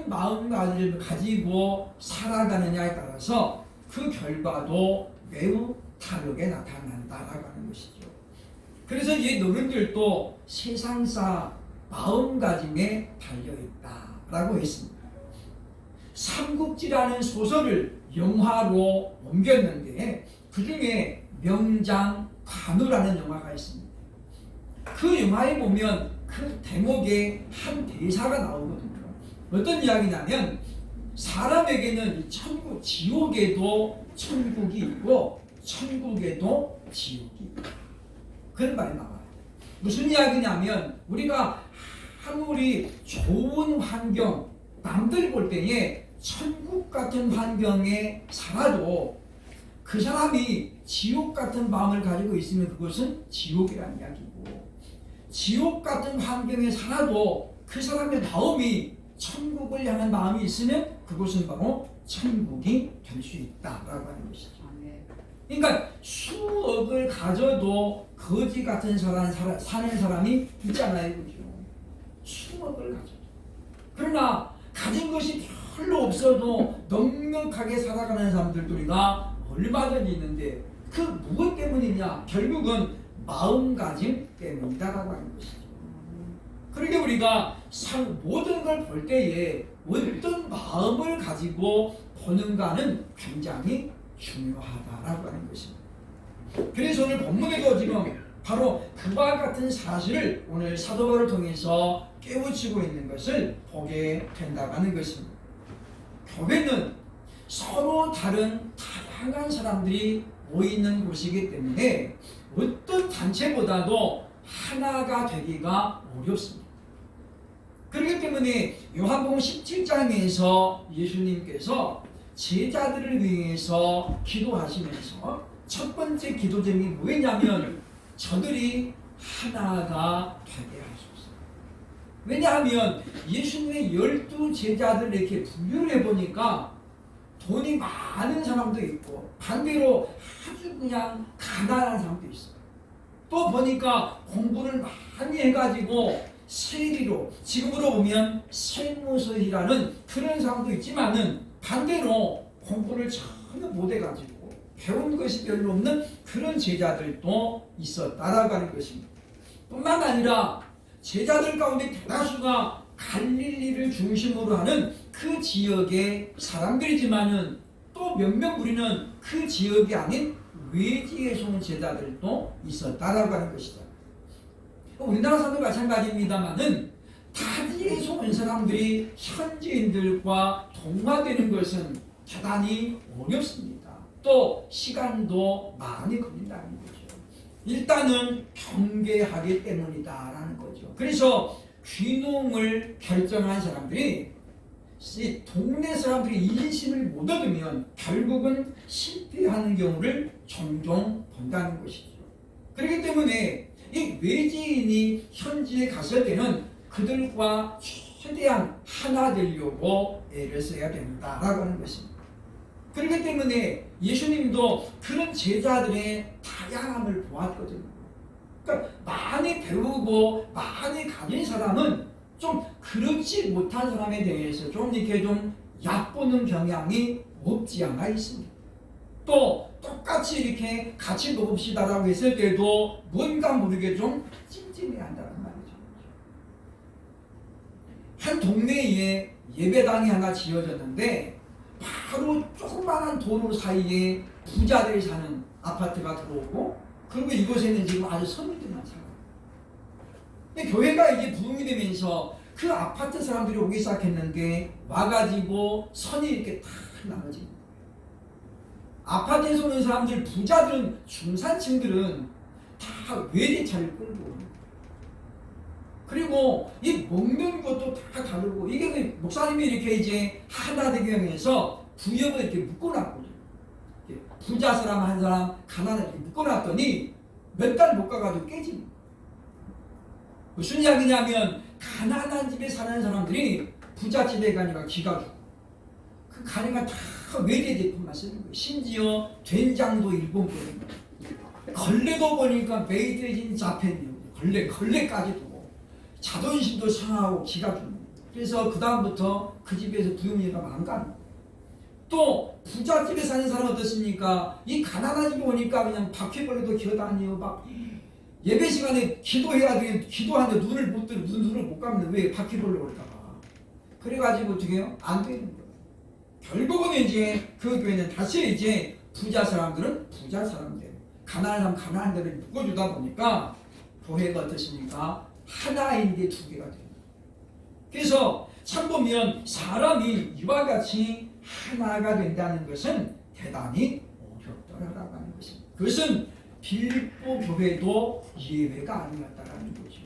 마음가짐을 가지고 살아가느냐에 따라서 그 결과도 매우 다르게 나타난다라고 하는 것이죠. 그래서 이 노론들도 세상사 마음가짐에 달려있다라고 했습니다. 삼국지라는 소설을 영화로 옮겼는데 그 중에 명장 관우라는 영화가 있습니다. 그 영화에 보면 그 대목에 한 대사가 나오거든요. 어떤 이야기냐면 사람에게는 천국, 지옥에도 천국이 있고 천국에도 지옥이 있다. 그런 말이 나와요. 무슨 이야기냐면 우리가 아무리 좋은 환경, 남들 볼 때에 천국 같은 환경에 살아도 그 사람이 지옥 같은 마음을 가지고 있으면 그것은 지옥이라는 이야기고, 지옥 같은 환경에 살아도 그 사람의 마음이 천국을 향한 마음이 있으면 그것은 바로 천국이 될 수 있다라고 하는 것이죠. 그러니까 수억을 가져도 거지 같은 사는 사람이 있잖아요. 그죠? 수억을 가져도. 그러나 가진 것이 별로 없어도 넉넉하게 살아가는 사람들도 우리가 얼마든지 있는데 그 무엇 때문이냐? 결국은 마음가짐 때문이다라고 하는 것이죠. 그러니까 우리가 모든 걸 볼 때에 어떤 마음을 가지고 보는가는 굉장히 중요하다라고 하는 것입니다. 그래서 오늘 본문에도 지금 바로 그와 같은 사실을 오늘 사도 바울을 통해서 깨우치고 있는 것을 보게 된다고 하는 것입니다. 교회는 서로 다른 다양한 사람들이 모이는 곳이기 때문에 어떤 단체보다도 하나가 되기가 어렵습니다. 그렇기 때문에 요한복음 17장에서 예수님께서 제자들을 위해서 기도하시면서 첫 번째 기도 제목이 뭐였냐면 저들이 하나가 되게 하소서. 왜냐하면 예수님의 12 제자들을 이렇게 분류를 해보니까 돈이 많은 사람도 있고 반대로 아주 그냥 가난한 사람도 있어요. 또 보니까 공부를 많이 해가지고 세리로, 지금으로 보면 세무서이라는 그런 사람도 있지만은 반대로 공부를 전혀 못해가지고 배운 것이 별로 없는 그런 제자들도 있었다라고 하는 것입니다. 뿐만 아니라 제자들 가운데 대다수가 갈릴리를 중심으로 하는 그 지역의 사람들이지만은 또 몇몇 우리는 그 지역이 아닌 외지에서 온 제자들도 있었다라고 하는 것이죠. 우리나라 사람도 마찬가지입니다만은 타지에서 온 사람들이 현지인들과 동화되는 것은 대단히 어렵습니다. 또 시간도 많이 걸린다는 거죠. 일단은 경계하기 때문이다라는 거죠. 그래서 귀농을 결정한 사람들이 이 동네 사람들이 인심을 못 얻으면 결국은 실패하는 경우를 종종 본다는 것이죠. 그렇기 때문에 이 외지인이 현지에 갔을 때는 그들과 최대한 하나 되려고 애를 써야 된다라고 하는 것입니다. 그렇기 때문에 예수님도 그런 제자들의 다양함을 보았거든요. 그러니까 많이 배우고 많이 가진 사람은 좀 그렇지 못한 사람에 대해서 좀 이렇게 좀 얕보는 경향이 없지 않아 있습니다. 또 똑같이 이렇게 같이 먹읍시다라고 했을 때도 뭔가 모르게 좀 찜찜해 한다는 말이죠. 한 동네에 예배당이 하나 지어졌는데 바로 조그마한 도로 사이에 부자들이 사는 아파트가 들어오고, 그리고 이곳에는 지금 아주 서민들만 살아요. 근데 교회가 이제 부흥이 되면서 그 아파트 사람들이 오기 시작했는데 와가지고 선이 이렇게 탁 나눠집니다. 아파트에서 오는 사람들, 부자들은, 중산층들은 다 외제차를 끌고 옵니다. 그리고 이 먹는 것도 다 다르고, 이게 목사님이 이렇게 이제 하나 되기 위해서 구역을 이렇게 묶어놨거든요. 부자 사람 한 사람, 가난한 이렇게 묶어놨더니 몇 달 못 가가지고 깨집니다. 무슨 이야기냐면 가난한 집에 사는 사람들이 부잣집에 가니까 기가 죽고, 그 가니까 다 외제 제품만 쓰는 거예요. 심지어 된장도 일본 거예요. 걸레도 보니까 메이드 인 자팬이에요. 걸레까지도. 자존심도 상하고 기가 죽는 거예요. 그래서 그 다음부터 그 집에서 부용리가 망가는. 또 부잣집에 사는 사람은 어떻습니까? 이 가난한 집에 오니까 그냥 바퀴벌레도 기어다니고 막 예배 시간에 기도해야 돼. 기도하는데 눈을 못 뜨고 눈을 못 감는데 왜 바퀴벌레 올까봐. 그래가지고 어떻게 해요? 안 되는 거예요. 결국은 이제 그 교회는 다시 이제 부자 사람들은 부자 사람들, 가난한 사람 가난한 데를 묶어주다 보니까 교회가 어떻습니까? 하나인 게 두 개가 됩니다. 그래서 참 보면 사람이 이와 같이 하나가 된다는 것은 대단히 어렵더라라고 하는 것입니다. 그것은 빌립보 교회도 예외가 아니었다라는 거죠.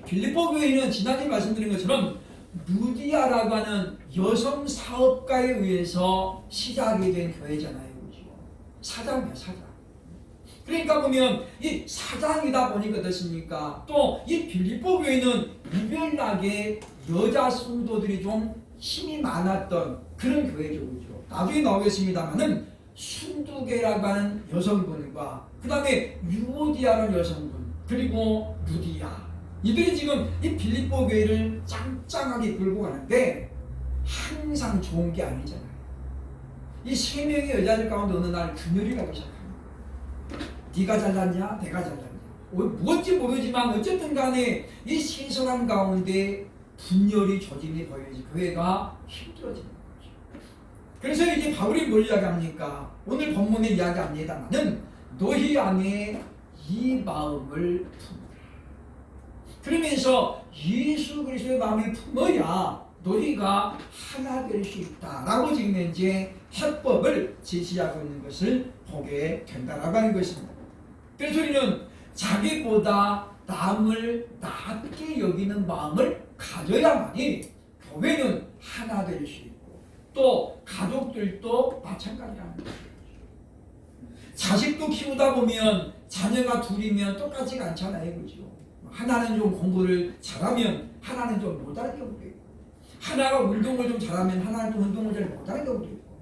빌립보 교회는 지난주에 말씀드린 것처럼 루디아라고 하는 여성 사업가에 의해서 시작이 된 교회잖아요. 그렇죠? 사장이야, 사장. 그러니까 보면 이 사장이다 보니까 어떻습니까? 또 이 빌립보 교회는 유별나게 여자 성도들이 좀 힘이 많았던 그런 교회죠. 그렇죠? 나중에 나오겠습니다만은 순두계라고 하는 여성분과 그 다음에 유오디아라는 여성분 그리고 루디아 이들이 지금 이 빌립보 교회를 짱짱하게 끌고 가는데 항상 좋은 게 아니잖아요. 이 세 명의 여자들 가운데 어느 날 분열이 가기 시작합니다. 네가 잘났냐 내가 잘났냐 무엇인지 모르지만 어쨌든 간에 이 세 사람 가운데 분열이 조짐이 보여지 교회가 힘들어지는 거죠. 그래서 이제 바울이 뭘 이야기합니까? 오늘 본문에 이야기합니다만은 너희 안에 이 마음을 품으라. 그러면서 예수 그리스도의 마음을 품어야 너희가 하나 될 수 있다라고 지금 이제 화법을 제시하고 있는 것을 보게 된다라고 하는 것입니다. 그래서 우리는 자기보다 남을 낮게 여기는 마음을 가져야만이 교회는 하나 될 수 있고 또 가족들도 마찬가지라는 거죠. 자식도 키우다 보면 자녀가 둘이면 똑같지가 않잖아요. 그죠? 하나는 좀 공부를 잘하면 하나는 좀 못하는 경우도 있고 하나가 운동을 좀 잘하면 하나는 또 운동을 잘 못하는 경우도 있고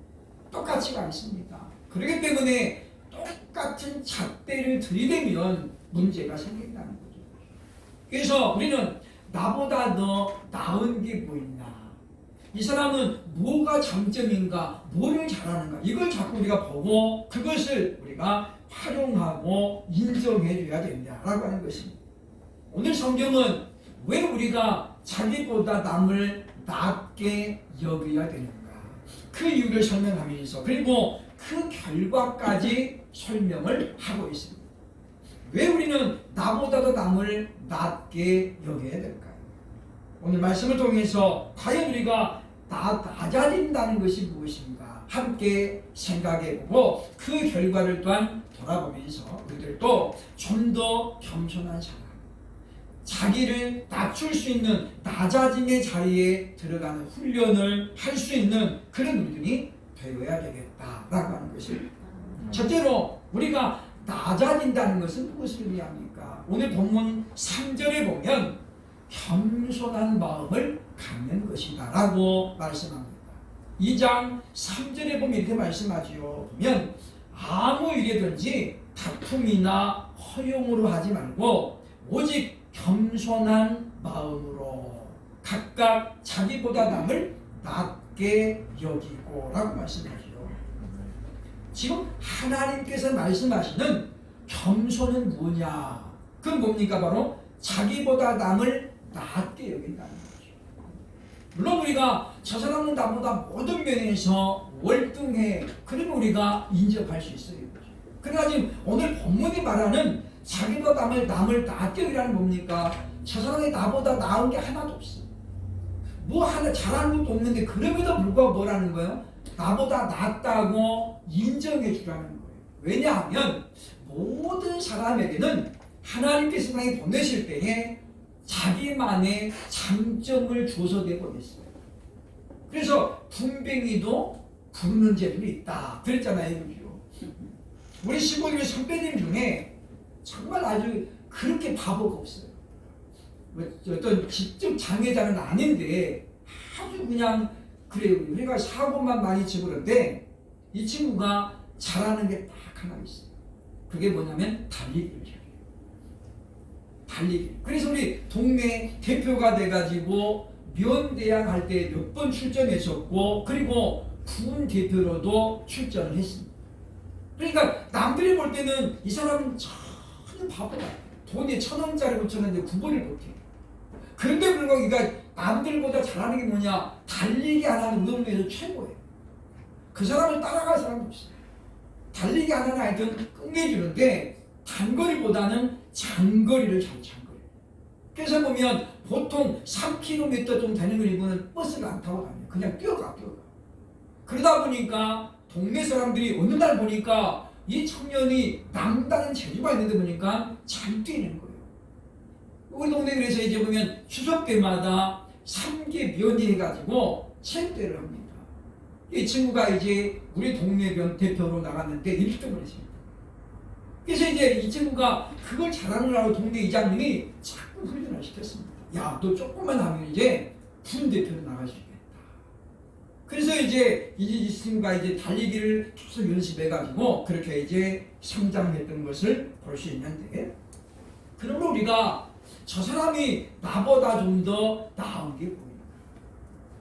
똑같지가 않습니다. 그렇기 때문에 똑같은 잣대를 들이대면 문제가 생긴다는 거죠. 그래서 우리는 나보다 더 나은 게 뭐 있나? 이 사람은 뭐가 장점인가? 뭐를 잘하는가? 이걸 자꾸 우리가 보고 그것을 우리가 활용하고 인정해 줘야 된다라고 하는 것입니다. 오늘 성경은 왜 우리가 자기보다 남을 낮게 여겨야 되는가? 그 이유를 설명하면서 그리고 그 결과까지 설명을 하고 있습니다. 왜 우리는 나보다 더 남을 낮게 여겨야 될까요? 오늘 말씀을 통해서 과연 우리가 낮아진다는 것이 무엇인가 함께 생각해보고 그 결과를 또한 돌아보면서 우리들도 좀 더 겸손한 사람 자기를 낮출 수 있는 낮아짐의 자리에 들어가는 훈련을 할 수 있는 그런 우리들이 되어야 되겠다라고 하는 것입니다. 첫째로 우리가 낮아진다는 것은 무엇을 의미합니까? 오늘 본문 3절에 보면 겸손한 마음을 갖는 것이다 라고 말씀합니다. 2장 3절에 보면 이렇게 말씀하지요. 보면 아무 일이든지 다툼이나 허용으로 하지 말고 오직 겸손한 마음으로 각각 자기보다 남을 낮게 여기고 라고 말씀하시죠. 지금 하나님께서 말씀하시는 겸손은 뭐냐? 그건 뭡니까? 바로 자기보다 남을 낮게 여긴다는 거죠. 물론 우리가 저 사람은 나보다 모든 면에서 월등해. 그러면 우리가 인정할 수 있어요. 그러나 지금 오늘 본문이 말하는 자기보다 남을 낮게 여기라는 뭡니까? 저 사람이 나보다 나은 게 하나도 없어. 뭐 하나 잘하는 것도 없는데 그럼에도 불구하고 뭐라는 거예요? 나보다 낫다고 인정해 주라는 거예요. 왜냐하면 모든 사람에게는 하나님께서 세상에 보내실 때에 자기만의 장점을 주어서 내보냈어요. 그래서 분뱅이도 부르는 재능이 있다 그랬잖아요. 그렇죠? 우리 시골의 선배님 중에 정말 아주 그렇게 바보가 없어요. 어떤 직접 장애자는 아닌데 아주 그냥 그래요. 우리가 사고만 많이 치고 그런데 이 친구가 잘하는 게 딱 하나 있어요. 그게 뭐냐면 달리기를 잘해요. 달리기. 그래서 우리 동네 대표가 돼가지고 면대항 할 때 몇 번 출전했었고 그리고 군 대표로도 출전을 했습니다. 그러니까 남들이 볼 때는 이 사람은 전혀 바보다. 돈이 1,000원짜리 붙였는데 구분을 못해. 그런데 불구하고 그러니까 남들보다 잘하는 게 뭐냐? 달리기 안 하는 운동에서 최고예요. 그 사람을 따라갈 사람이 없어요. 달리기 안 하는 아이들은 끝내주는데 단거리보다는 장거리를 잘 장거리. 그래서 보면 보통 3km 정도 되는 걸 이분은 버스를 안 타고 다녀요. 그냥 뛰어가. 그러다 보니까 동네 사람들이 어느 날 보니까 이 청년이 남다른 재주가 있는데 보니까 잘 뛰는 거예요. 우리 동네 그래서 이제 보면 추석 때마다 3개 면이 해가지고 체육대회를 합니다. 이 친구가 이제 우리 동네 면 대표로 나갔는데 1등을 했습니다. 그래서 이제 이 친구가 그걸 잘하느라고 동네 이장님이 자꾸 훈련을 시켰습니다. 야, 너 조금만 하면 이제 군 대표로 나갈 수 있겠다. 그래서 이제 이 친구가 이제 달리기를 계속 연습해가지고 그렇게 이제 성장했던 것을 볼 수 있는데, 그러므로 우리가 저 사람이 나보다 좀 더 나은 게 보입니다.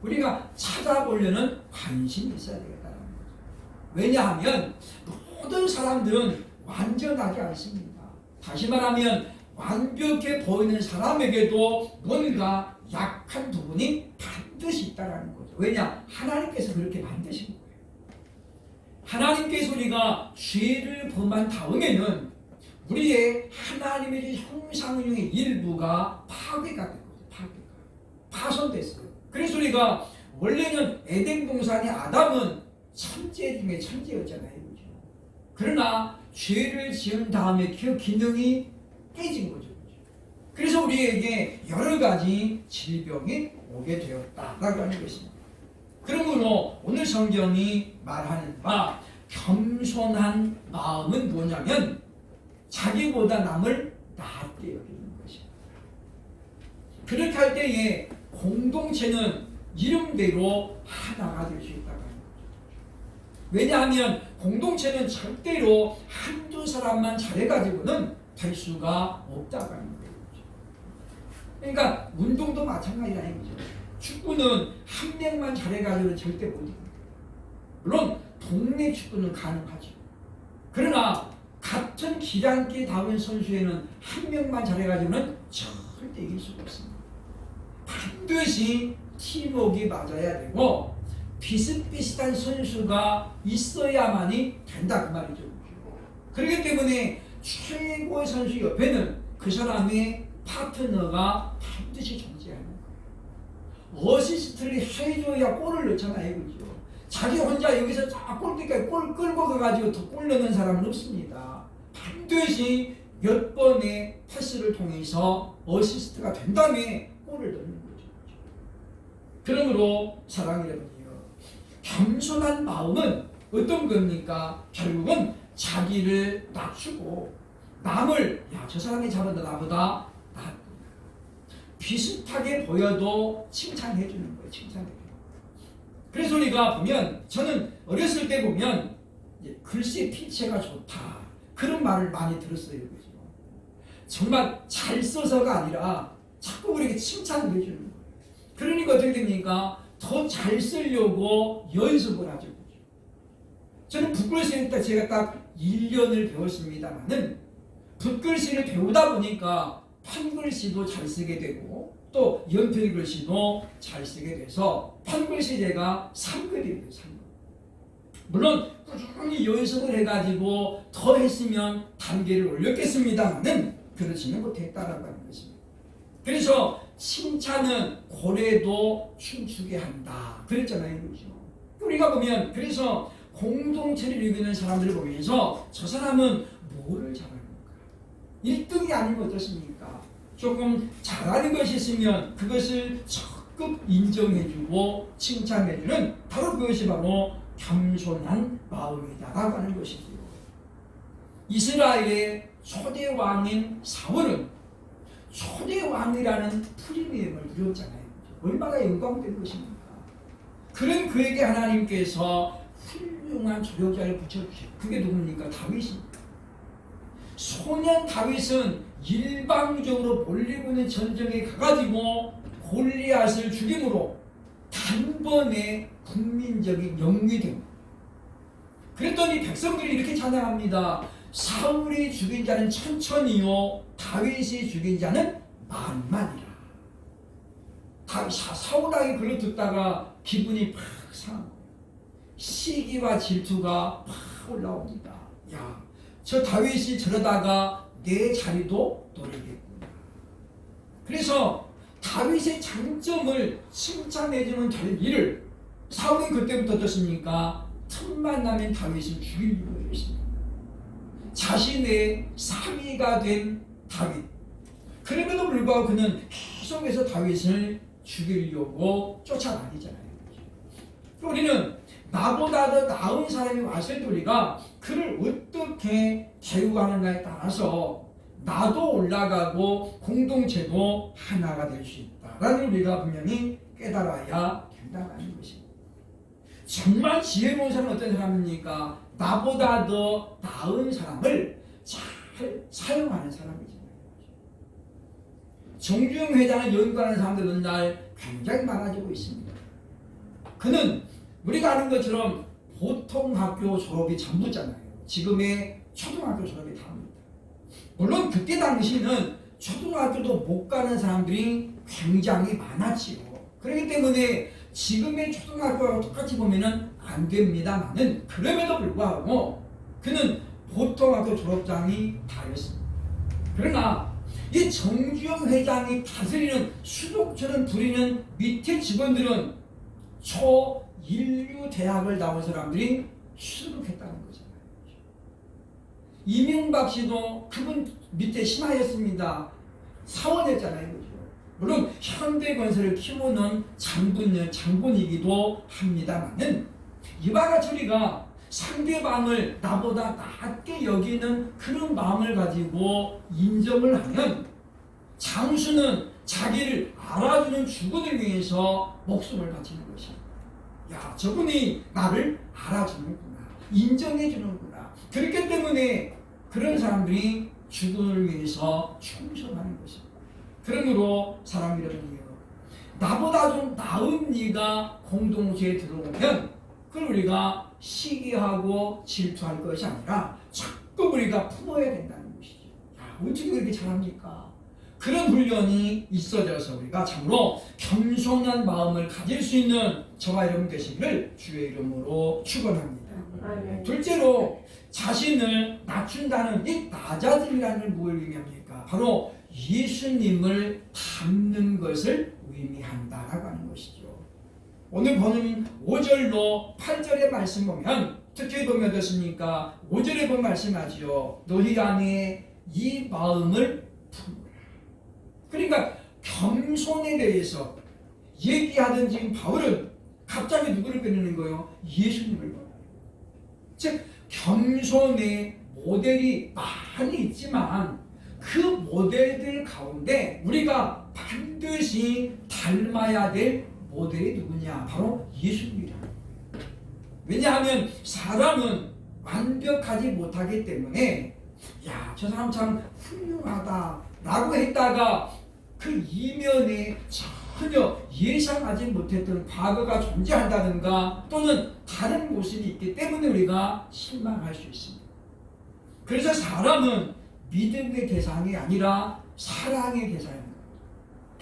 우리가 찾아보려는 관심이 있어야 되겠다는 거죠. 왜냐하면 모든 사람들은 완전하지 않습니다. 다시 말하면 완벽해 보이는 사람에게도 뭔가 약한 부분이 반드시 있다는 거죠. 왜냐? 하나님께서 그렇게 만드신 거예요. 하나님께서 우리가 죄를 범한 다음에는 우리의 하나님의 형상 중의 일부가 파괴가 된 거죠. 파손됐어요. 그래서 우리가 원래는 에덴 동산의 아담은 천재 중에 천재였잖아요. 그렇죠? 그러나 죄를 지은 다음에 그 기능이 깨진 거죠. 그래서 우리에게 여러 가지 질병이 오게 되었다라고 하는 것입니다. 그러므로 오늘 성경이 말하는 바 겸손한 마음은 뭐냐면 자기보다 남을 낮게 여기는 것입니다. 그렇게 할 때에 공동체는 이름대로 하나가 될 수 있다고 합니다. 왜냐하면 공동체는 절대로 한두 사람만 잘해가지고는 될 수가 없다고 하는 거예요. 그러니까 운동도 마찬가지라는 거죠. 축구는 한 명만 잘해가지고는 절대 못 이깁니다. 물론 동네 축구는 가능하죠. 그러나 같은 기량기 다운 선수에는 한 명만 잘해가지고는 절대 이길 수가 없습니다. 반드시 팀워크가 맞아야 되고 비슷비슷한 선수가 있어야만이 된다 그 말이죠. 그렇기 때문에 최고의 선수 옆에는 그 사람의 파트너가 반드시 존재하는 거예요. 어시스트를 해줘야 골을 넣잖아요. 그죠? 자기 혼자 여기서 쫙 골대까지 골 끌고 가가지고 더 골 넣는 사람은 없습니다. 반드시 몇 번의 패스를 통해서 어시스트가 된 다음에 골을 넣는 거죠. 그러므로 사랑하는 여러분이요, 겸손한 마음은 어떤 겁니까? 결국은 자기를 낮추고 남을 저 사람이 잘한다 나보다 낫구나. 비슷하게 보여도 칭찬해 주는 거예요. 칭찬해 주는 거예요. 그래서 우리가 보면 저는 어렸을 때 보면 글씨 피체가 좋다 그런 말을 많이 들었어요. 그죠? 정말 잘 써서가 아니라 자꾸 우리에게 칭찬을 해주는 거예요. 그러니까 어떻게 됩니까? 더 잘 쓰려고 연습을 하죠. 저는 붓글씨는 딱 제가 딱 1년을 배웠습니다만은 붓글씨를 배우다 보니까 판글씨도 잘 쓰게 되고 또 연필 글씨도 잘 쓰게 돼서 판글씨 제가 3급이에요. 3급. 물론 꾸준히 연습을 해가지고 더 했으면 단계를 올렸겠습니다만은 그렇지는 못했다라고 하는 것입니다. 그래서 칭찬은 고래도 춤추게 한다 그랬잖아요. 그렇죠? 우리가 보면 그래서 공동체를 이루는 사람들을 보면서 저 사람은 뭐를 잘하는가? 1등이 아니면 어떻습니까? 조금 잘하는 것이 있으면 그것을 적극 인정해주고 칭찬해주는 바로 그것이 바로 겸손한 마음이다라고 하는 것이지요. 이스라엘의 초대 왕인 사울은 초대 왕이라는 프리미엄을 누렸잖아요. 얼마나 영광된 것입니까? 그런 그에게 하나님께서 훌륭한 조력자를 붙여주시고 그게 누굽니까? 다윗입니다. 소년 다윗은 일방적으로 몰리고 있는 전쟁에 가가지고 골리앗을 죽임으로 단번에 국민적인 영웅이 됩니다. 그랬더니 백성들이 이렇게 찬양합니다. 사울이 죽인 자는 천천히요 다윗이 죽인 자는 만만이라. 사울왕이 그걸 듣다가 기분이 팍 상하고 시기와 질투가 팍 올라옵니다. 야, 저 다윗이 저러다가 내 자리도 노리겠구나. 그래서 다윗의 장점을 칭찬해주면 될 일을 사울은 그때부터 어떻습니까? 틈만 나면 다윗을 죽이려고 했습니다. 자신의 3위가 된 다윗. 그럼에도 불구하고 그는 계속해서 다윗을 죽이려고 쫓아다니잖아요. 우리는 나보다 더 나은 사람이 왔을 때 우리가 그를 어떻게 대우하는가에 따라서 나도 올라가고 공동체도 하나가 될 수 있다라는 우리가 분명히 깨달아야 된다는 것입니다. 정말 지혜로운 사람은 어떤 사람입니까? 나보다 더 나은 사람을 잘 사용하는 사람이잖아요. 정주영 회장을 연구하는 사람들 오늘날 굉장히 많아지고 있습니다. 그는 우리가 아는 것처럼 보통 학교 졸업이 전부잖아요. 지금의 초등학교 졸업이 다입니다. 물론 그때 당시는 초등학교도 못 가는 사람들이 굉장히 많았지요. 그렇기 때문에 지금의 초등학교하고 똑같이 보면은 안 됩니다만은 그럼에도 불구하고 그는 보통 학교 졸업장이 다였습니다. 그러나 이 정주영 회장이 다스리는 수족처럼 부리는 밑에 직원들은 초인류 대학을 나온 사람들이 수록했다는 거잖아요. 이명박 씨도 그분 밑에 신하였습니다. 사원했잖아요. 그죠? 물론 현대건설을 키우는 장본이기도 합니다만은 이와 같이 우리가 상대방을 나보다 낮게 여기는 그런 마음을 가지고 인정을 하면 장수는 자기를 알아주는 주군을 위해서 목숨을 바치는 것입니다. 야, 저분이 나를 알아주는구나, 인정해주는구나. 그렇기 때문에 그런 사람들이 주군을 위해서 충성하는 것입니다. 그러므로 사람 여러분이요, 나보다 좀 나은 이가 공동체에 들어오면 그걸 우리가 시기하고 질투할 것이 아니라 자꾸 우리가 품어야 된다는 것이죠. 야, 어떻게 그렇게 잘합니까? 그런 훈련이 있어져서 우리가 참으로 겸손한 마음을 가질 수 있는 저와 여러분 되시기를 주의 이름으로 축원합니다. 둘째로 자신을 낮춘다는 이 낮아짐이라는 뭘 의미합니까? 바로 예수님을 닮는 것을 의미한다라고 하는 것이죠. 오늘 보는 5절로 8절의 말씀 보면 특히 보면 어떻습니까? 5절에 보면 말씀하지요. 너희 안에 이 마음을 품으라. 그러니까 겸손에 대해서 얘기하던 지금 바울은 갑자기 누구를 꺼내는 거예요? 예수님을 꺼내요. 즉 겸손의 모델이 많이 있지만 그 모델들 가운데 우리가 반드시 닮아야 될 모델이 누구냐? 바로 예수님이다. 왜냐하면 사람은 완벽하지 못하기 때문에 야, 저 사람 참 훌륭하다라고 했다가 그 이면에 전혀 예상하지 못했던 과거가 존재한다든가 또는 다른 모습이 있기 때문에 우리가 실망할 수 있습니다. 그래서 사람은 믿음의 대상이 아니라 사랑의 대상입니다.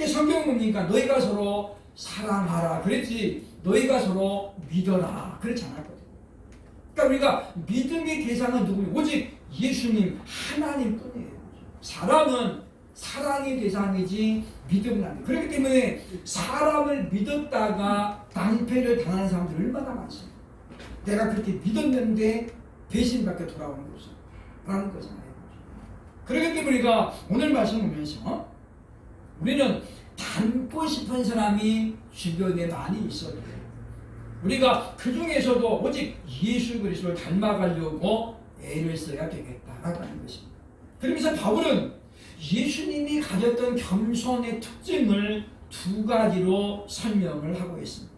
성경은 뭡니까? 너희가 서로 사랑하라 그랬지 너희가 서로 믿어라 그렇지 않았거든요. 그러니까 우리가 믿음의 대상은 누구냐? 오직 예수님 하나님 뿐이에요. 사람은 사랑의 대상이지 믿음은 아니에요. 그렇기 때문에 사람을 믿었다가 낭패를 당하는 사람들이 얼마나 많습니다. 내가 그렇게 믿었는데 배신밖에 돌아오는 거죠. 라는 거잖아요. 그렇기 때문에 우리가 오늘 말씀 보면서 우리는 닮고 싶은 사람이 주변에 많이 있어요. 우리가 그 중에서도 오직 예수 그리스도를 닮아가려고 애를 써야 되겠다라고 하는 것입니다. 그러면서 바울은 예수님이 가졌던 겸손의 특징을 두 가지로 설명을 하고 있습니다.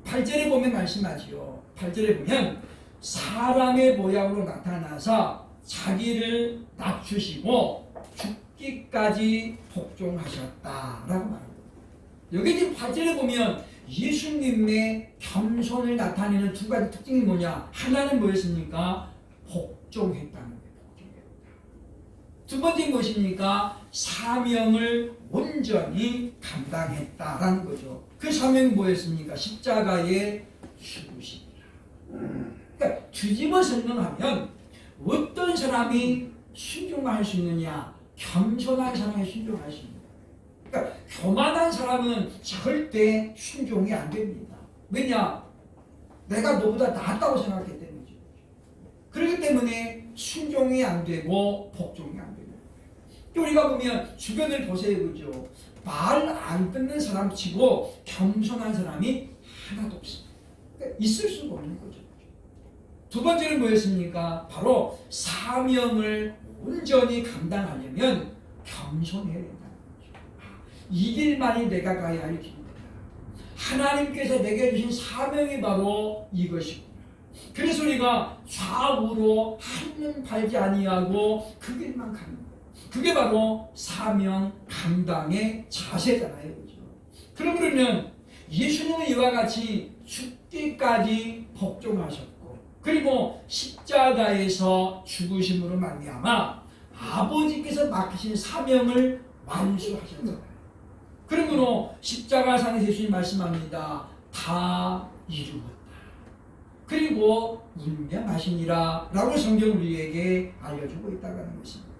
8절에 보면 말씀하지요. 8절에 보면 사람의 모양으로 나타나서 자기를 낮추시고 죽기까지 복종하셨다라고 말합니다. 여기 지금 8절에 보면 예수님의 겸손을 나타내는 두 가지 특징이 뭐냐? 하나는 뭐였습니까? 복종했다는 거예요. 두 번째 무엇입니까? 사명을 온전히 감당했다라는 거죠. 그 사명이 뭐였습니까? 십자가의 죽으심이라. 그러니까 뒤집어 설명하면 어떤 사람이 순종할 수 있느냐? 겸손한 사람이 순종할 수 있느냐? 그러니까 교만한 사람은 절대 순종이 안 됩니다. 왜냐? 내가 너보다 낫다고 생각했기 때문이죠. 그렇기 때문에 순종이 안 되고 복종이 안 되고. 우리가 보면 주변을 보세요, 그죠? 말 안 듣는 사람 치고 겸손한 사람이 하나도 없습니다. 그러니까 있을 수가 없는 거죠. 두 번째는 뭐였습니까? 바로 사명을 온전히 감당하려면 겸손해야 된다는 거죠. 이 길만이 내가 가야 할 길입니다. 하나님께서 내게 주신 사명이 바로 이것이구나. 그래서 우리가 좌우로 한눈 팔지 아니하고 그 길만 가는 거예요. 그게 바로 사명 감당의 자세잖아요. 그렇죠? 그러면 예수님은 이와 같이 죽기까지 복종하셨고 그리고 십자가에서 죽으심으로 말미암아 아버지께서 맡기신 사명을 완수하셨잖아요. 그러므로 십자가상에서 예수님 말씀합니다. 다 이루었다. 그리고 운명하시니라 라고 성경 우리에게 알려주고 있다는 것입니다.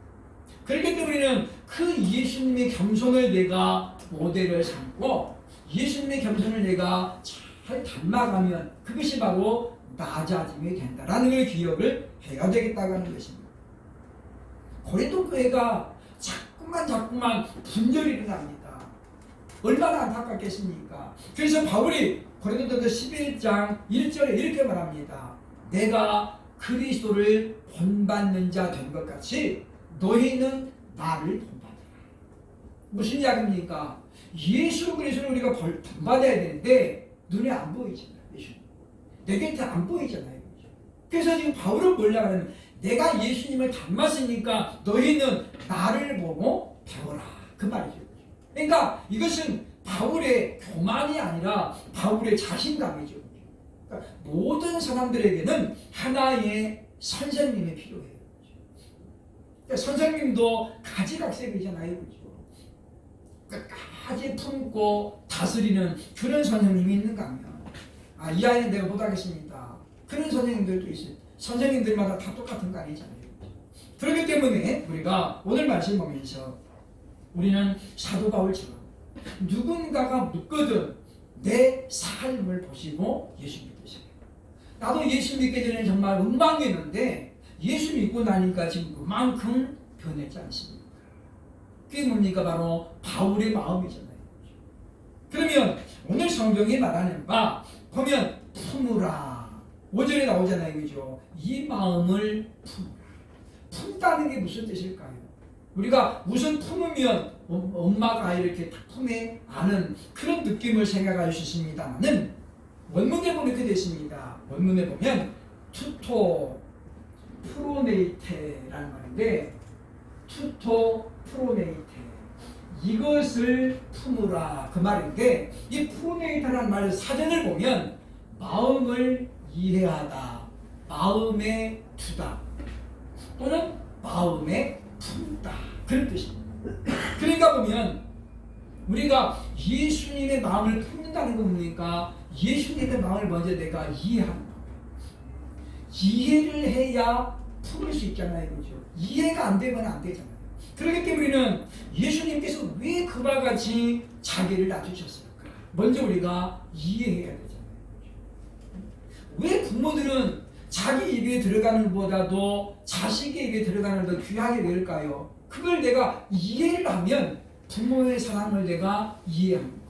그렇기 때문에 우리는 그 예수님의 겸손을 내가 모델을 삼고 예수님의 겸손을 내가 잘 닮아가면 그것이 바로 낮아짐이 된다라는 걸 기억을 해야 되겠다는 것입니다. 고린도 교회가 자꾸만 분열이 일어납니다. 얼마나 안타깝겠습니까? 그래서 바울이 고린도전서 11장 1절에 이렇게 말합니다. 내가 그리스도를 본받는 자 된 것 같이 너희는 나를 본받으라. 무슨 이야기입니까? 예수 그리스도를 우리가 본받아야 되는데 눈에 안 보이잖아요. 예수님. 내 곁에 안 보이잖아요. 그래서 지금 바울은 뭐라고 하냐면 내가 예수님을 닮았으니까 너희는 나를 보고 배워라. 그 말이죠. 그러니까 이것은 바울의 교만이 아니라 바울의 자신감이죠. 그러니까 모든 사람들에게는 하나의 선생님이 필요해요. 그러니까 선생님도 가지각색이잖아요. 그렇죠? 끝까지 품고 다스리는 그런 선생님이 있는가 하면 이 아이는 내가 못하겠습니다. 그런 선생님들도 있어요. 선생님들마다 다 똑같은 거 아니잖아요. 그렇기 때문에 우리가 오늘 말씀 보면서 우리는 사도 바울처럼 누군가가 묻거든 내 삶을 보시고 예수 믿으세요. 나도 예수 믿기 전에 정말 엉망이었는데 예수 믿고 나니까 지금 그만큼 변했지 않습니까? 그게 뭡니까? 바로 바울의 마음이잖아요. 그러면 오늘 성경이 말하는 바 보면 품으라 5절에 나오잖아요. 그죠? 이 마음을 품다는 게 무슨 뜻일까요? 우리가 무슨 품으면 엄마가 이렇게 딱 품에 안은 그런 느낌을 생각할 수 있습니다만은 원문에 보면 이렇게 되어 있습니다. 원문에 보면 투토 프로네이테라는 말인데 투토 프로네이테 이것을 품으라 그 말인데 이 프로네이테라는 말 사전을 보면 마음을 이해하다 마음에 두다 또는 마음에 품다 그런 뜻입니다. 그러니까 보면 우리가 예수님의 마음을 품는다는 거 뭡니까? 예수님의 마음을 먼저 내가 이해하는 거예요. 이해를 해야 품을 수 있잖아요. 그렇죠? 이해가 안 되면 안 되잖아요. 그렇기 때문에 우리는 예수님께서 왜 그와 같이 자기를 낮추셨을까? 먼저 우리가 이해해야 되잖아요. 왜 부모들은 자기 입에 들어가는 것보다도 자식의 입에 들어가는 더 귀하게 될까요? 그걸 내가 이해를 하면 부모의 사랑을 내가 이해합니다.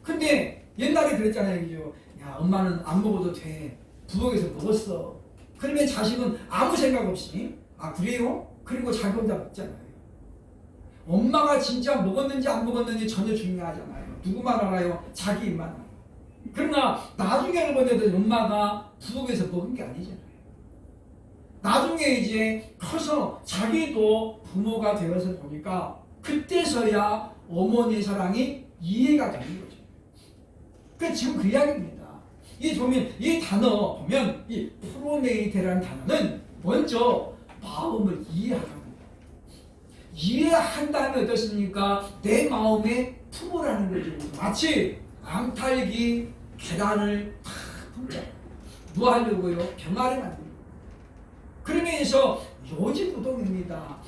근데 옛날에 그랬잖아요. 그죠? 야, 엄마는 안 먹어도 돼. 부엌에서 먹었어. 그러면 자식은 아무 생각 없이 그래요? 그리고 자기 혼자 먹잖아요. 엄마가 진짜 먹었는지 안 먹었는지 전혀 중요하잖아요. 누구만 알아요? 자기 입만 알아요. 그러나 나중에는 보면 엄마가 부엌에서 먹은 게 아니잖아요. 나중에 이제 커서 자기도 부모가 되어서 보니까 그때서야 어머니의 사랑이 이해가 되는 거죠. 그러니까 지금 그 이야기입니다. 이 단어 보면 이 프로네이테라는 단어는 먼저 마음을 이해하라고. 이해한 다음에 어떻습니까? 내 마음에 품으라는 거죠. 마치 암탉이 계란을 탁 품자. 뭐 하려고요? 병아리 만들고. 그러면서 요지부동입니다.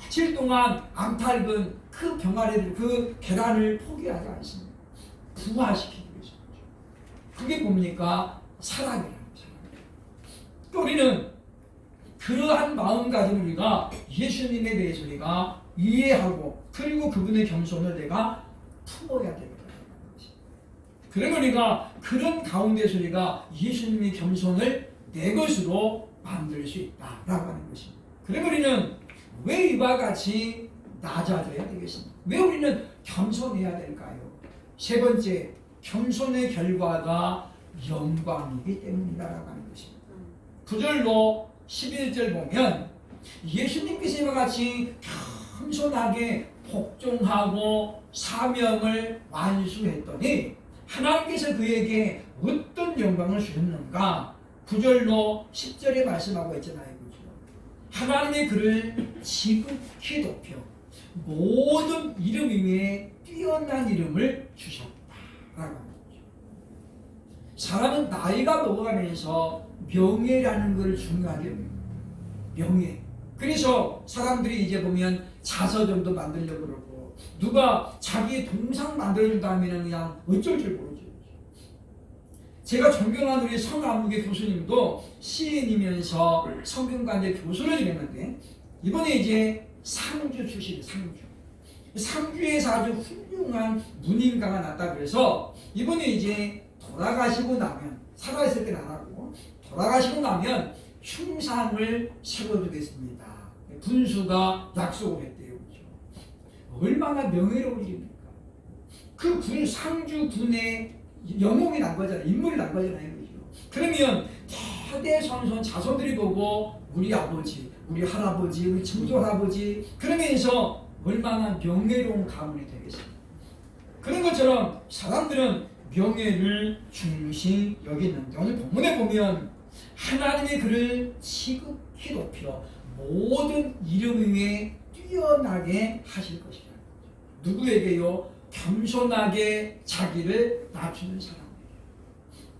며칠 동안 암탉은 그 병아리를, 그 계란을 포기하지 않습니다. 부화시키기 위해서. 그게 뭡니까? 사랑이라는 거죠. 또 우리는 그러한 마음가짐을 우리가 예수님에 대해서 우리가 이해하고 그리고 그분의 겸손을 내가 품어야 되겠다는 것입니다. 그러면 우리가 그런 가운데서 우리가 예수님의 겸손을 내 것으로 만들 수 있다라고 하는 것입니다. 그러면 우리는 왜 이와 같이 낮아져야 되겠습니까? 왜 우리는 겸손해야 될까요? 세 번째, 겸손의 결과가 영광이기 때문이다라고 하는 것입니다. 9절로 11절 보면 예수님께서 이와 같이 겸손하게 복종하고 사명을 완수했더니 하나님께서 그에게 어떤 영광을 주셨는가? 9절로 10절에 말씀하고 있잖아요. 그죠? 하나님의 그를 지극히 높여 모든 이름 위에 뛰어난 이름을 주셨다라고 하는 거죠. 사람은 나이가 먹어가면서 명예라는 걸 중요하게 여깁니다. 명예. 그래서 사람들이 이제 보면 자서전도 만들려고 그러고 누가 자기 동상 만들어준다면 그냥 어쩔 줄 모르죠. 제가 존경하는 우리 성아무개 교수님도 시인이면서 성균관대 교수를 지냈는데 이번에 이제 상주 출신이에요. 상주에서 아주 훌륭한 문인가가 났다 그래서 이번에 이제 돌아가시고 나면, 살아있을 때는 안 하고 돌아가시고 나면 흉상을 세워주겠습니다. 군수가 약속을 했대요. 그렇죠? 얼마나 명예로운 일입니까? 그 상주 군의 영웅이 난 거잖아요. 인물이 난 거잖아요. 그렇죠? 그러면 대대손손 자손들이 보고 우리 아버지, 우리 할아버지, 우리 증조할아버지 그러면서 얼마나 명예로운 가문이 되겠습니까? 그런 것처럼 사람들은 명예를 중시 여기는데 오늘 본문에 보면 하나님의 그를 지극히 높여 모든 이름 위에 뛰어나게 하실 것이다. 누구에게요? 겸손하게 자기를 낮추는 사람에게.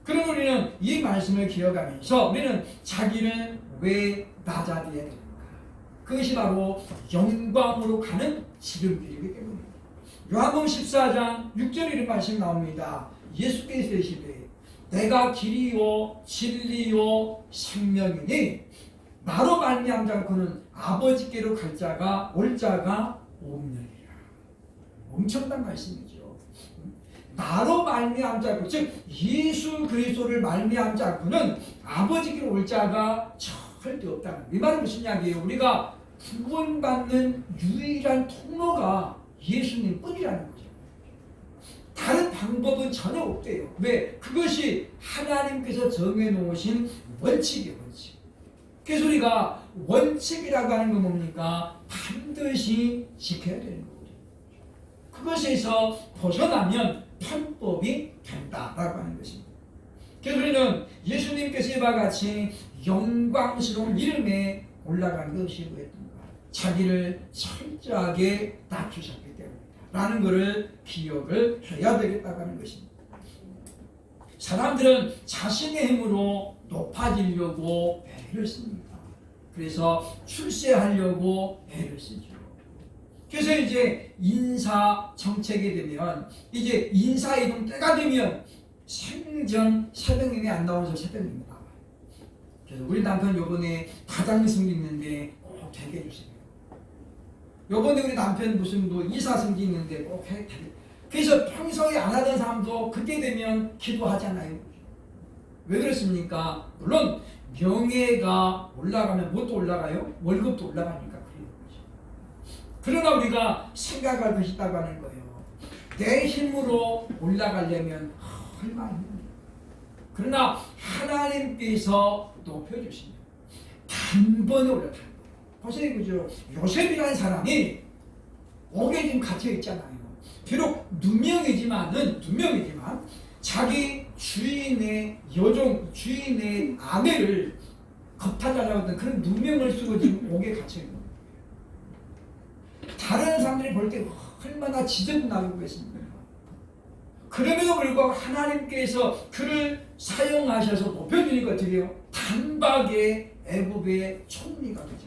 그럼 우리는 이 말씀을 기억하면서 우리는 자기를 왜 낮아져야 되는가? 그것이 바로 영광으로 가는 지름길이기 때문입니다. 요한복음 14장 6절 이런 말씀이 나옵니다. 예수께서 이르시되 내가 길이요 진리요 생명이니 나로 말미암지 않고는 아버지께로 갈 자가 올 자가 없느니라. 엄청난 말씀이죠. 나로 말미암지 않고, 즉 예수 그리스도를 말미암지 않고는 아버지께로 올 자가 절대 없다는 거예요. 이 말은 무슨 이야기예요? 우리가 구원받는 유일한 통로가 예수님 뿐이라는 거죠. 다른 방법은 전혀 없대요. 왜? 그것이 하나님께서 정해놓으신 원칙이에요. 원칙. 그래서 우리가 원칙이라고 하는 건 뭡니까? 반드시 지켜야 되는 거죠. 그것에서 벗어나면 편법이 된다라고 하는 것입니다. 그래서 우리는 예수님께서 이와 같이 영광스러운 이름에 올라간 것이 뭐였던가? 자기를 철저하게 낮추셨기 때문이다 라는 것을 기억을 해야 되겠다고 하는 것입니다. 사람들은 자신의 힘으로 높아지려고 애를 씁니다. 그래서 출세하려고 애를 쓰죠. 그래서 이제 인사 정책이 되면 이제 인사 이동 때가 되면 생전 새벽님이 안 나와서 새벽님이 나와요. 그래서 우리 남편 요번에 다장 승진 있는데 꼭 되게 해주세요. 요번에 우리 남편 무슨 뭐 이사 승진 있는데 꼭 되게. 그래서 평소에 안 하던 사람도 그때 되면 기도하잖아요. 왜 그렇습니까? 물론 명예가 올라가면 뭣도 올라가요? 월급도 올라가니까 그래요. 그러나 우리가 생각할 것이 있다고 하는 거예요. 내 힘으로 올라가려면 얼마나 힘들어요. 그러나 하나님께서 높여주시면 단번에 올라가는 거예요. 보세요. 그죠? 요셉이라는 사람이 옥에 지금 갇혀 있잖아요. 비록 누명이지만 자기 주인의 여종, 주인의 아내를 겁탈하려고 했던 그런 누명을 쓰고 지금 옥에 갇혀 있는 거예요. 다른 사람들이 볼 때 얼마나 지저분하고 계십니까? 그럼에도 불구하고 하나님께서 그를 사용하셔서 높여주니까 어떻게 해요? 단박에 애굽의 총리가 되죠.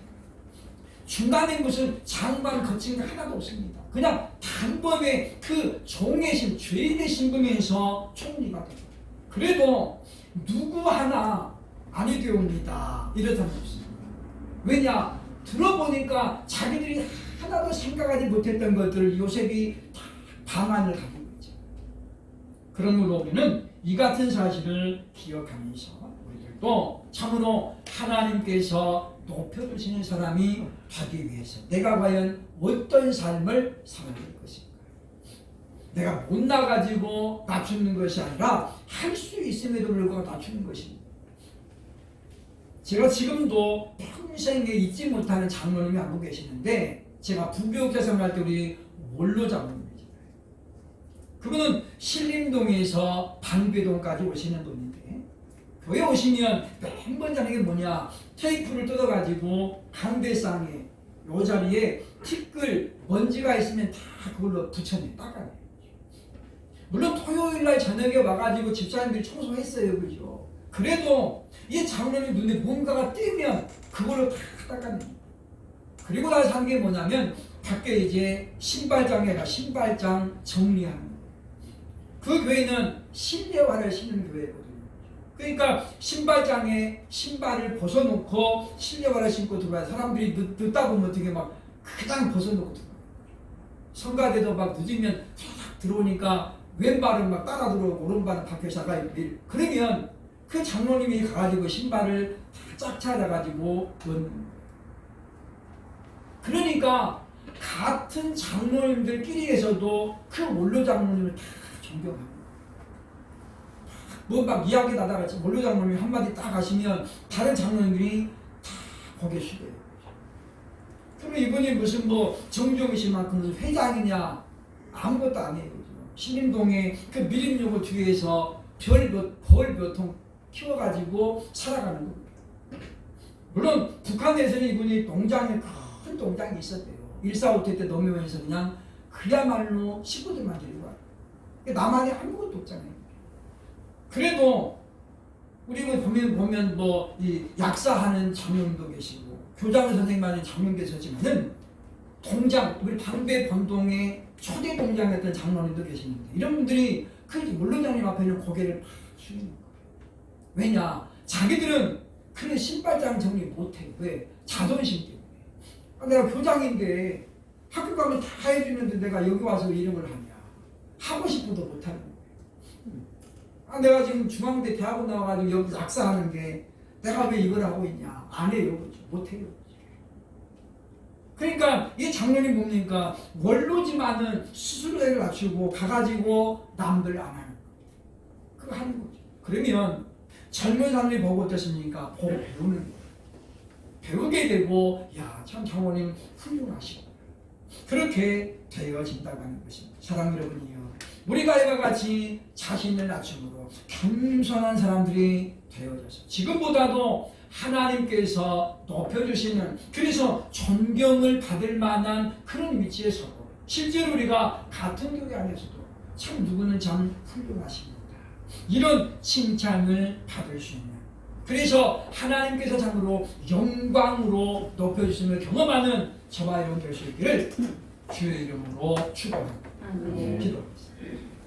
중간에 무슨 장관 거친 게 하나도 없습니다. 그냥 단번에 그 종의 신, 죄인의 신분에서 총리가 됩니다. 그래도 누구 하나 아니 되옵니다. 이렇다는 것입니다. 왜냐? 들어보니까 자기들이 하나도 생각하지 못했던 것들을 요셉이 다 방안을 가지고 있죠. 그러므로 우리는 이 같은 사실을 기억하면서 우리들도 참으로 하나님께서 높여주시는 사람이 되기 위해서 내가 과연 어떤 삶을 살아야 될 것인가? 내가 못 나가지고 낮추는 것이 아니라 할 수 있음에도 불구하고 낮추는 것입니다. 제가 지금도 평생에 잊지 못하는 장로님이 한 분 계시는데 제가 부교육자 생활할 때 우리 원로 장로님이잖아요. 그분은 신림동에서 방배동까지 오시는 분인데 교회 오시면 맨 먼저 하는 게 뭐냐, 테이프를 뜯어가지고 강대상에 요 자리에 티끌 먼지가 있으면 다 그걸로 붙여내 닦아내요. 물론 토요일날 저녁에 와가지고 집사님들이 청소했어요, 그죠? 그래도 이 장로님 눈에 뭔가가 띄면 그걸로 다 닦아냅니다. 그리고 나서 한 게 뭐냐면 밖에 이제 신발장에가 신발장 정리하는 거예요. 그 교회는 실내화를 신는 교회거든요. 그러니까 신발장에 신발을 벗어놓고 실내화를 신고 들어와요. 사람들이 늦다 보면 어떻게 막 그냥 벗어놓고 들어와요. 성가대도 막 늦으면 쫙 들어오니까 왼발은 막 따라 들어오고 오른발은 밖에서 나가 있고. 그러면 그 장로님이 가가지고 신발을 다 쫙 찾아가지고 넣는 거예요. 그러니까 같은 장로님들끼리에서도 그 원로 장로님을 다 존경합니다. 뭐 막 이야기 나다가 원로 장로님이 한마디 딱 하시면 다른 장로님들이 다 고개 숙여요. 그러면 이분이 무슨 뭐 정종이신 만큼 무슨 회장이냐, 아무것도 아니에요. 신림동에 그 미림요구 뒤에서 벌 몇 통 키워가지고 살아가는 겁니다. 물론 북한에서는 이분이 농장에 큰 농장이 있었대요. 1.4.5태 때 넘으면서 그냥 그야말로 식구들만 데리고 와요. 나만이 아무것도 없잖아요. 그래도 우리 보면 뭐 이 약사하는 장로님도 계시고 교장 선생님 하는 장로님 계셨지만은 동장, 우리 방배 본동의 초대 동장이었던 장로님도 계시는데 이런 분들이 그 원로장님 앞에는 고개를 팍 숙이는 거예요. 왜냐? 자기들은 그런 신발장 정리 못해. 왜? 자존심 때문에. 내가 교장인데 학교 가면 다 해주는데 내가 여기 와서 이런 걸 하냐. 하고 싶어도 못하는 거예요. 내가 지금 중앙대 대학원 나와가지고 여기 약사하는데 내가 왜 이걸 하고 있냐. 안 해요. 못해요. 그러니까 이 장로님 뭡니까? 원로지만은 스스로를 낮추고 가가지고 남들 안 하는 거예요. 그거 하는 거죠. 그러면 젊은 사람들이 보고 어떻습니까? 보고 배우는 거예요. 배우게 되고 야, 참 장로님 훌륭하시고 그렇게 되어진다고 하는 것입니다. 사랑 여러분이요, 우리가 이와 같이 자신을 낮춤으로 겸손한 사람들이 되어져서 지금보다도 하나님께서 높여주시는, 그래서 존경을 받을 만한 그런 위치에 서고, 실제로 우리가 같은 교회 안에서도 참 누구는 참 훌륭하십니다, 이런 칭찬을 받을 수 있는, 그래서 하나님께서 참으로 영광으로 높여주심을 경험하는 저와 여러분 될 수 있기를 주의 이름으로 축원합니다. 기도하겠습니다.